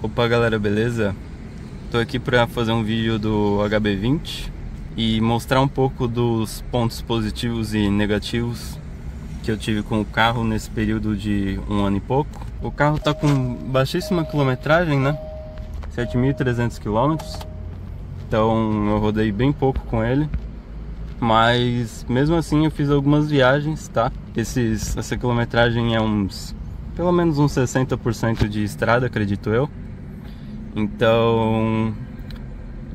Opa galera, beleza? Tô aqui para fazer um vídeo do HB20 e mostrar um pouco dos pontos positivos e negativos que eu tive com o carro nesse período de um ano e pouco. O carro tá com baixíssima quilometragem, né? 7.300 km, então eu rodei bem pouco com ele, mas mesmo assim eu fiz algumas viagens, tá? Essa quilometragem é pelo menos uns 60% de estrada, acredito eu. Então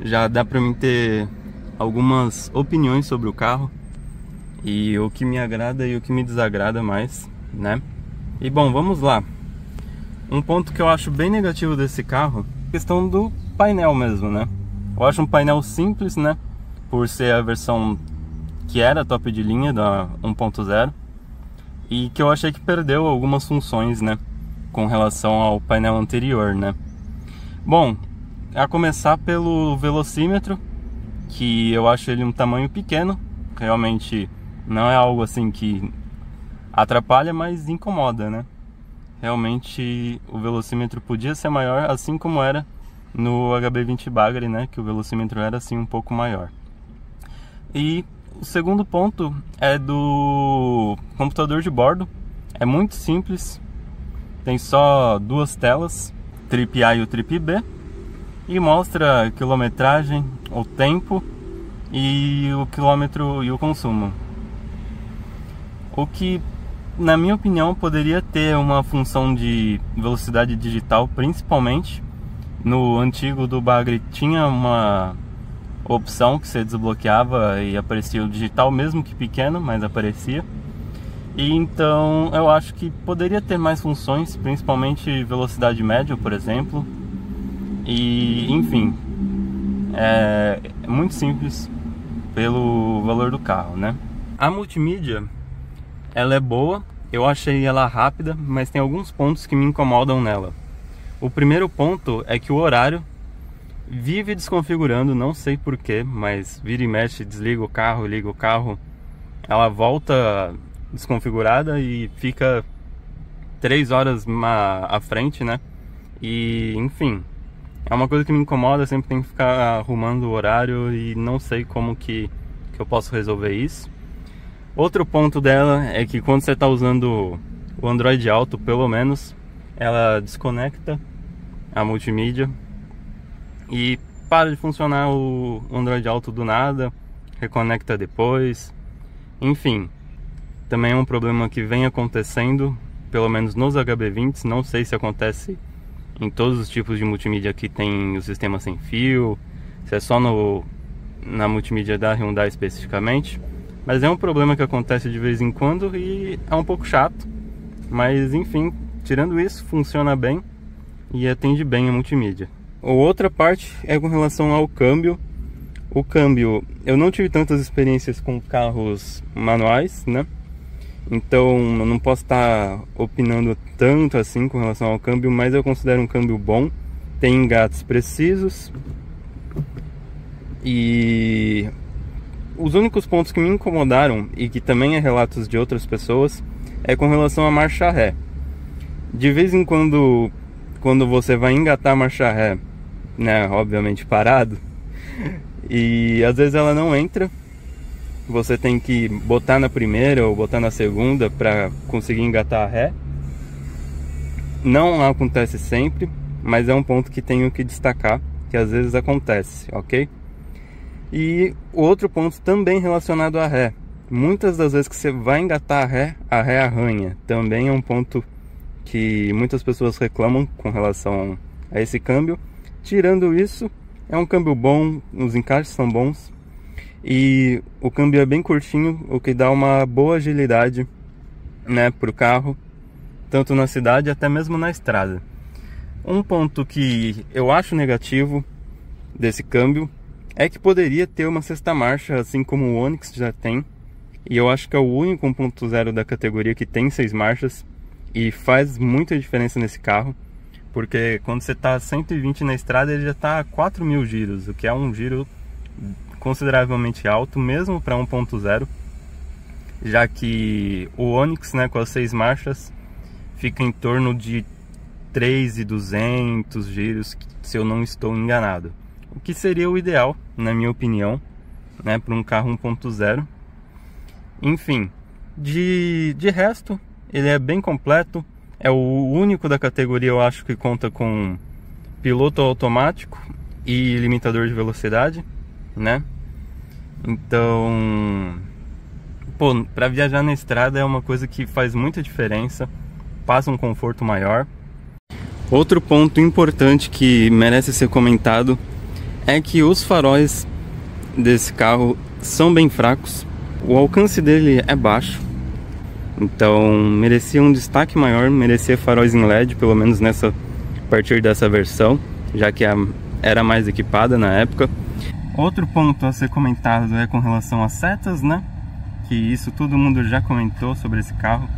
já dá pra mim ter algumas opiniões sobre o carro e o que me agrada e o que me desagrada mais, né? E bom, vamos lá. Um ponto que eu acho bem negativo desse carro é a questão do painel mesmo, né? Eu acho um painel simples, né? Por ser a versão que era top de linha da 1.0 e que eu achei que perdeu algumas funções, né? Com relação ao painel anterior, né? Bom, a começar pelo velocímetro, que eu acho ele um tamanho pequeno, realmente não é algo assim que atrapalha, mas incomoda, né? Realmente o velocímetro podia ser maior, assim como era no HB20 Bagre, né? Que o velocímetro era assim um pouco maior. E o segundo ponto é do computador de bordo, é muito simples, tem só duas telas, Trip A e o Trip B, e mostra a quilometragem, o tempo e o quilômetro e o consumo. O que, na minha opinião, poderia ter uma função de velocidade digital, principalmente. No antigo do Bagre tinha uma opção que você desbloqueava e aparecia o digital, mesmo que pequeno, mas aparecia. E então eu acho que poderia ter mais funções, principalmente velocidade média, por exemplo. E enfim, é muito simples pelo valor do carro, né? A multimídia, ela é boa, eu achei ela rápida, mas tem alguns pontos que me incomodam nela. O primeiro ponto é que o horário vive desconfigurando, não sei porquê, mas vira e mexe, desliga o carro, liga o carro, ela volta desconfigurada e fica 3 horas à frente, né? E enfim, é uma coisa que me incomoda, sempre tem que ficar arrumando o horário e não sei como que eu posso resolver isso. Outro ponto dela é que quando você está usando o Android Auto, pelo menos, ela desconecta a multimídia e para de funcionar o Android Auto do nada, reconecta depois, enfim. Também é um problema que vem acontecendo, pelo menos nos HB20s, não sei se acontece em todos os tipos de multimídia que tem o sistema sem fio, se é só na multimídia da Hyundai especificamente, mas é um problema que acontece de vez em quando e é um pouco chato, mas enfim, tirando isso, funciona bem e atende bem a multimídia. A outra parte é com relação ao câmbio. O câmbio, eu não tive tantas experiências com carros manuais, né? Então eu não posso estar opinando tanto assim com relação ao câmbio, mas eu considero um câmbio bom, tem engates precisos. E os únicos pontos que me incomodaram, e que também é relatos de outras pessoas, é com relação à marcha ré. De vez em quando você vai engatar a marcha ré, né, obviamente parado, e às vezes ela não entra, você tem que botar na primeira ou botar na segunda para conseguir engatar a ré. Não acontece sempre, mas é um ponto que tenho que destacar, que às vezes acontece, ok? E o outro ponto também relacionado à ré. Muitas das vezes que você vai engatar a ré arranha. Também é um ponto que muitas pessoas reclamam com relação a esse câmbio. Tirando isso, é um câmbio bom, os encaixes são bons. E o câmbio é bem curtinho, o que dá uma boa agilidade, né, para o carro, tanto na cidade até mesmo na estrada. Um ponto que eu acho negativo desse câmbio é que poderia ter uma sexta marcha, assim como o Onix já tem. E eu acho que é o único 1.0 da categoria que tem 6 marchas e faz muita diferença nesse carro, porque quando você está a 120 na estrada ele já está a 4.000 giros, o que é um giro consideravelmente alto, mesmo para 1.0, já que o Onix, né, com as 6 marchas, fica em torno de 3.200 giros, se eu não estou enganado. O que seria o ideal, na minha opinião, né, para um carro 1.0. Enfim, de resto, ele é bem completo. É o único da categoria, eu acho, que conta com piloto automático e limitador de velocidade, né? Então, pô, para viajar na estrada é uma coisa que faz muita diferença, passa um conforto maior. Outro ponto importante que merece ser comentado é que os faróis desse carro são bem fracos, o alcance dele é baixo, então merecia um destaque maior, merecia faróis em LED, pelo menos a partir dessa versão, já que era mais equipada na época. Outro ponto a ser comentado é com relação às setas, né? Que isso todo mundo já comentou sobre esse carro,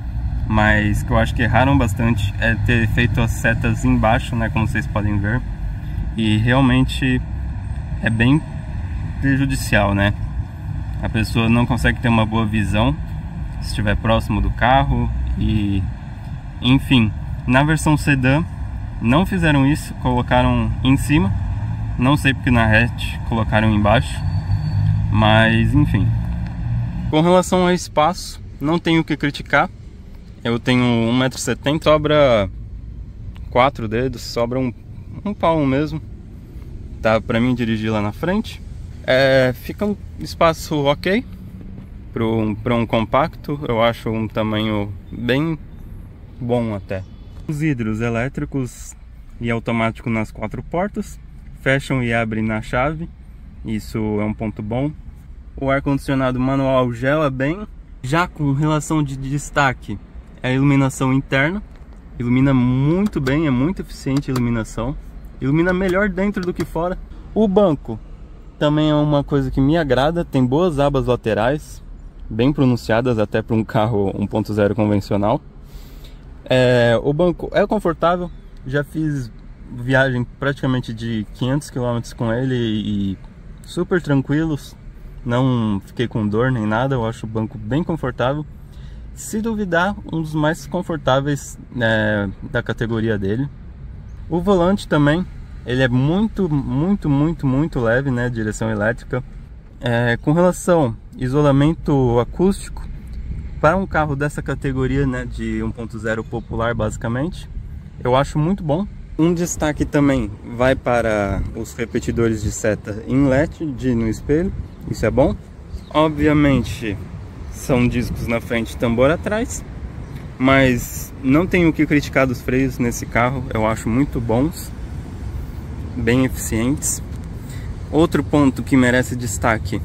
mas que eu acho que erraram bastante é ter feito as setas embaixo, né? Como vocês podem ver, e realmente é bem prejudicial, né? A pessoa não consegue ter uma boa visão se estiver próximo do carro e, enfim, na versão sedã não fizeram isso, colocaram em cima. Não sei porque na hatch colocaram embaixo, mas enfim. Com relação ao espaço, não tenho o que criticar. Eu tenho 1,70 m, sobra 4 dedos, sobra um palmo mesmo. Tá pra mim dirigir lá na frente. Fica um espaço ok para um compacto, eu acho um tamanho bem bom até. Os vidros elétricos e automático nas 4 portas, fecham e abrem na chave, isso é um ponto bom. O ar-condicionado manual gela bem. Já com relação de destaque, é a iluminação interna, ilumina muito bem, é muito eficiente a iluminação, ilumina melhor dentro do que fora. O banco também é uma coisa que me agrada, tem boas abas laterais, bem pronunciadas até para um carro 1.0 convencional. O banco é confortável, já fiz viagem praticamente de 500 km com ele e super tranquilos, não fiquei com dor nem nada, eu acho o banco bem confortável. Se duvidar, um dos mais confortáveis da categoria dele. O volante também, ele é muito leve, né, direção elétrica. Com relação ao isolamento acústico, para um carro dessa categoria, né, de 1.0 popular basicamente, eu acho muito bom. Um destaque também vai para os repetidores de seta em LED no espelho, isso é bom. Obviamente são discos na frente e tambor atrás, mas não tenho o que criticar dos freios nesse carro, eu acho muito bons, bem eficientes. Outro ponto que merece destaque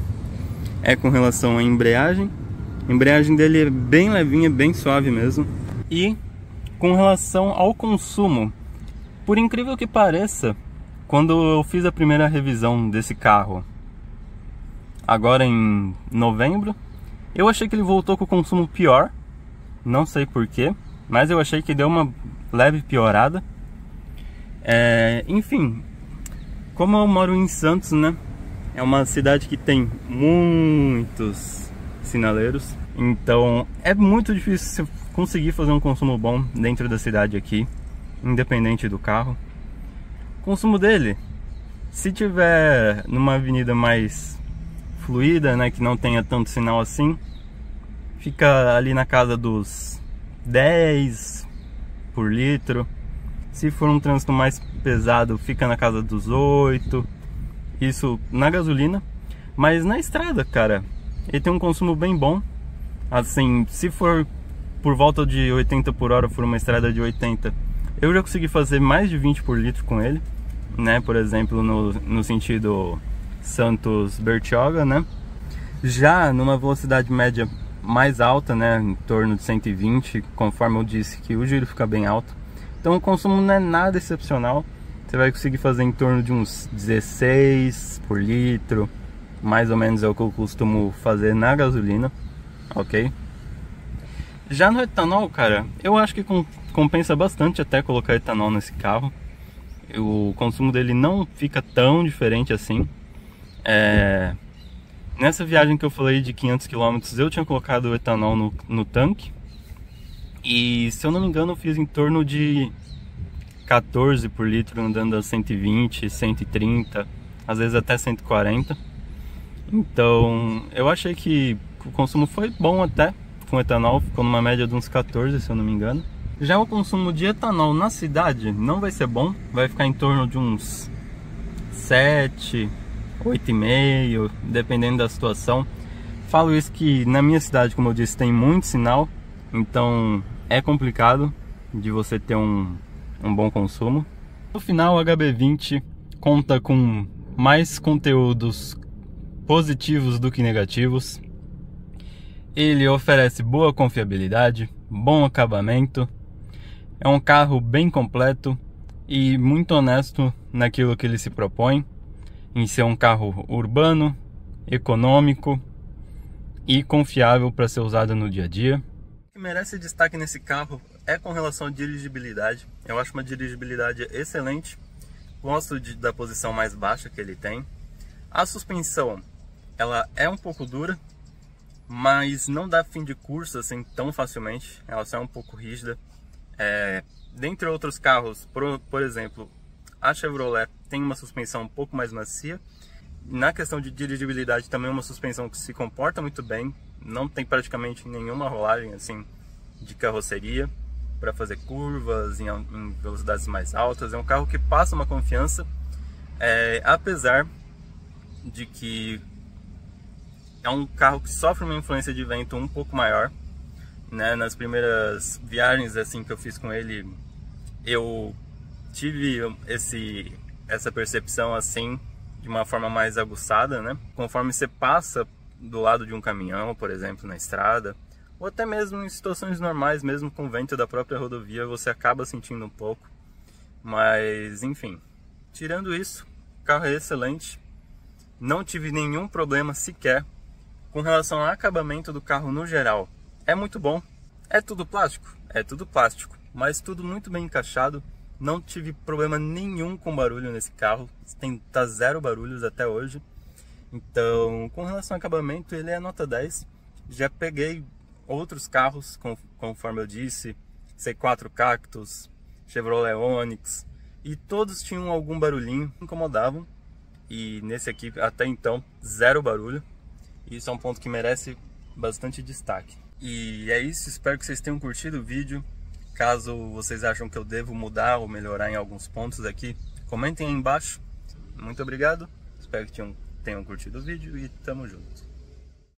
é com relação à embreagem. A embreagem dele é bem levinha, bem suave mesmo. E com relação ao consumo, por incrível que pareça, quando eu fiz a primeira revisão desse carro, agora em novembro, eu achei que ele voltou com o consumo pior. Não sei porquê, mas eu achei que deu uma leve piorada. Enfim, como eu moro em Santos, né? É uma cidade que tem muitos sinaleiros, então é muito difícil conseguir fazer um consumo bom dentro da cidade aqui, independente do carro. O consumo dele, se tiver numa avenida mais fluida, né, que não tenha tanto sinal assim, fica ali na casa dos 10 por litro. Se for um trânsito mais pesado, fica na casa dos 8. Isso na gasolina. Mas na estrada, cara, ele tem um consumo bem bom. Assim, se for por volta de 80 por hora, for uma estrada de 80, eu já consegui fazer mais de 20 por litro com ele, né? Por exemplo, no sentido Santos-Bertioga, né? Já numa velocidade média mais alta, né? Em torno de 120, conforme eu disse que o giro fica bem alto. Então o consumo não é nada excepcional. Você vai conseguir fazer em torno de uns 16 por litro, mais ou menos é o que eu costumo fazer na gasolina, ok? Já no etanol, cara, eu acho que compensa bastante até colocar etanol nesse carro. O consumo dele não fica tão diferente assim. Nessa viagem que eu falei de 500 km, eu tinha colocado o etanol no tanque. E se eu não me engano, eu fiz em torno de 14 por litro andando a 120, 130, às vezes até 140. Então eu achei que o consumo foi bom até, com etanol, ficou numa média de uns 14, se eu não me engano. Já o consumo de etanol na cidade não vai ser bom, vai ficar em torno de uns 7, 8,5, dependendo da situação. Falo isso que na minha cidade, como eu disse, tem muito sinal, então é complicado de você ter um bom consumo. No final, o HB20 conta com mais conteúdos positivos do que negativos. Ele oferece boa confiabilidade, bom acabamento, é um carro bem completo e muito honesto naquilo que ele se propõe, em ser um carro urbano, econômico e confiável para ser usado no dia a dia. O que merece destaque nesse carro é com relação à dirigibilidade. Eu acho uma dirigibilidade excelente, gosto da posição mais baixa que ele tem. A suspensão, ela é um pouco dura, mas não dá fim de curso assim tão facilmente, ela só é um pouco rígida. Dentre outros carros, por exemplo, a Chevrolet tem uma suspensão um pouco mais macia. Na questão de dirigibilidade também é uma suspensão que se comporta muito bem, não tem praticamente nenhuma rolagem assim de carroceria para fazer curvas em velocidades mais altas. É um carro que passa uma confiança, apesar de que é um carro que sofre uma influência de vento um pouco maior, né? Nas primeiras viagens assim que eu fiz com ele, eu tive essa percepção assim de uma forma mais aguçada, né? Conforme você passa do lado de um caminhão, por exemplo, na estrada, ou até mesmo em situações normais, mesmo com o vento da própria rodovia, você acaba sentindo um pouco. Mas enfim, tirando isso, o carro é excelente, não tive nenhum problema sequer. Com relação ao acabamento do carro no geral, é muito bom. É tudo plástico? É tudo plástico, mas tudo muito bem encaixado. Não tive problema nenhum com barulho nesse carro, tá zero barulhos até hoje. Então, com relação ao acabamento, ele é nota 10. Já peguei outros carros, conforme eu disse, C4 Cactus, Chevrolet Onix, e todos tinham algum barulhinho, incomodavam. E nesse aqui, até então, zero barulho. Isso é um ponto que merece bastante destaque. E é isso, espero que vocês tenham curtido o vídeo. Caso vocês acham que eu devo mudar ou melhorar em alguns pontos aqui, comentem aí embaixo. Muito obrigado, espero que tenham curtido o vídeo e tamo junto.